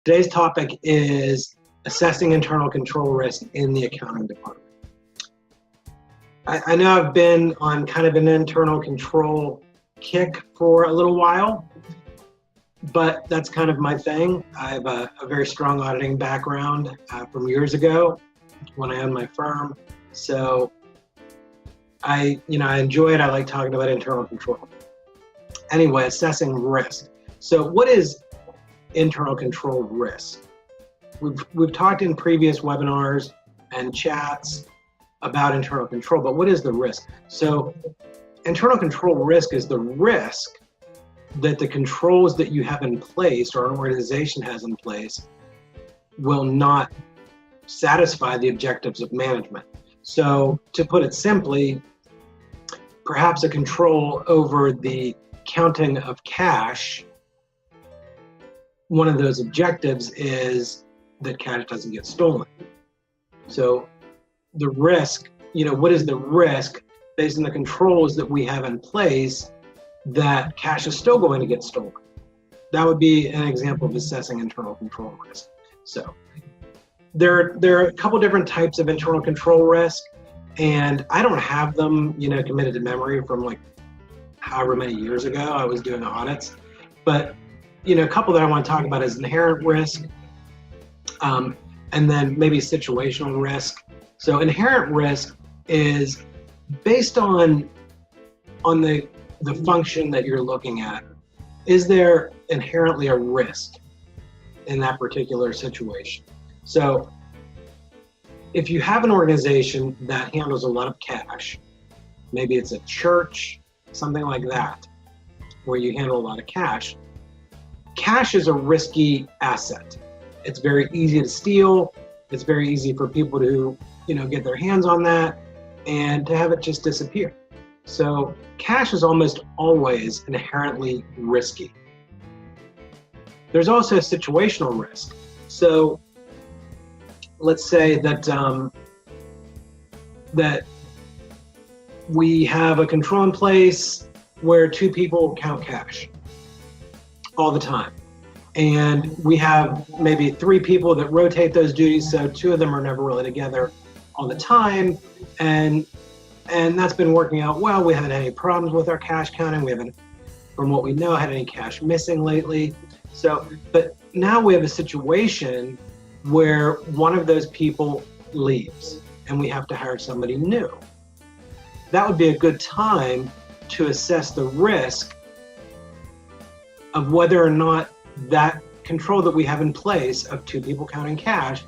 Today's topic is assessing internal control risk in the accounting department. I know I've been on kind of an internal control kick for a little while, but that's kind of my thing. I have a very strong auditing background from years ago when I owned my firm. So I enjoy it. I like talking about internal control. Anyway, assessing risk. So what is internal control risk? We've talked in previous webinars and chats about internal control, but what is the risk? So internal control risk is the risk that the controls that you have in place or an organization has in place will not satisfy the objectives of management. So to put it simply, perhaps a control over the counting of cash, one of those objectives is that cash doesn't get stolen. So the risk, what is the risk based on the controls that we have in place that cash is still going to get stolen? That would be an example of assessing internal control risk. So there are a couple different types of internal control risk, and I don't have them, committed to memory from like however many years ago I was doing audits. But a couple that I want to talk about is inherent risk, and then maybe situational risk. So inherent risk is based on the function that you're looking at. Is there inherently a risk in that particular situation? So if you have an organization that handles a lot of cash, maybe it's a church, something like that, where you handle a lot of cash, cash is a risky asset. It's very easy to steal. It's very easy for people to, get their hands on that and to have it just disappear. So cash is almost always inherently risky. There's also situational risk. So let's say that that we have a control in place where two people count cash all the time. And we have maybe three people that rotate those duties, so two of them are never really together all the time. And that's been working out well. We haven't had any problems with our cash counting. We haven't, from what we know, had any cash missing lately. So, but now we have a situation where one of those people leaves and we have to hire somebody new. That would be a good time to assess the risk of whether or not that control that we have in place of two people counting cash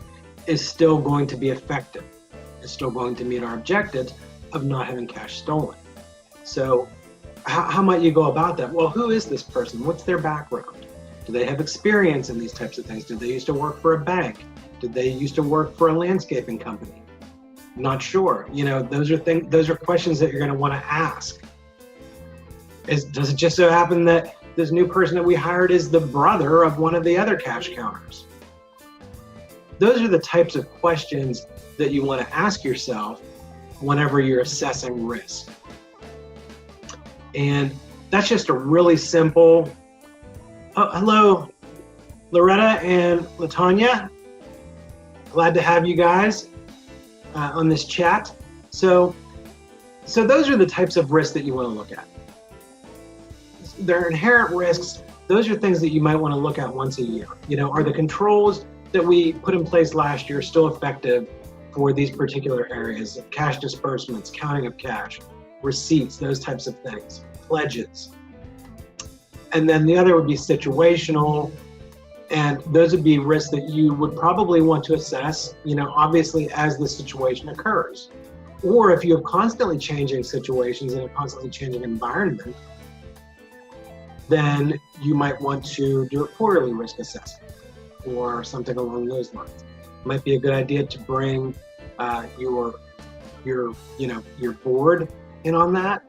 is still going to be effective, is still going to meet our objectives of not having cash stolen. So how might you go about that? Well, who is this person? What's their background? Do they have experience in these types of things? Did they used to work for a bank? Did they used to work for a landscaping company? Not sure. Those are questions that you're going to want to ask. Does it just so happen that this new person that we hired is the brother of one of the other cash counters? Those are the types of questions that you want to ask yourself whenever you're assessing risk. And that's just a really simple, hello, Loretta and Latanya. Glad to have you guys on this chat. So those are the types of risks that you want to look at. They're inherent risks. Those are things that you might want to look at once a year. Are the controls that we put in place last year still effective for these particular areas? Cash disbursements, counting of cash, receipts, those types of things, pledges. And then the other would be situational, and those would be risks that you would probably want to assess, obviously as the situation occurs. Or if you have constantly changing situations in a constantly changing environment, then you might want to do a quarterly risk assessment or something along those lines. It might be a good idea to bring your board in on that.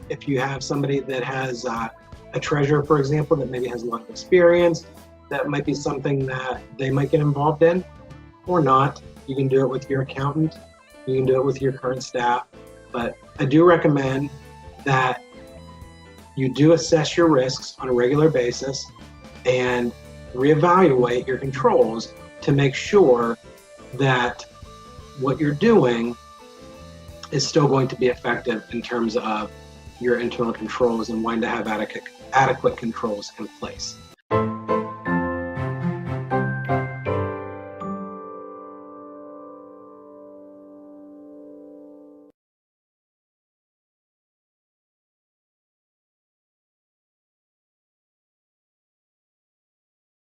If you have somebody that has a treasurer, for example, that maybe has a lot of experience, that might be something that they might get involved in, or not. You can do it with your accountant. You can do it with your current staff. But I do recommend that you do assess your risks on a regular basis, and reevaluate your controls to make sure that what you're doing is still going to be effective in terms of your internal controls and wanting to have adequate controls in place.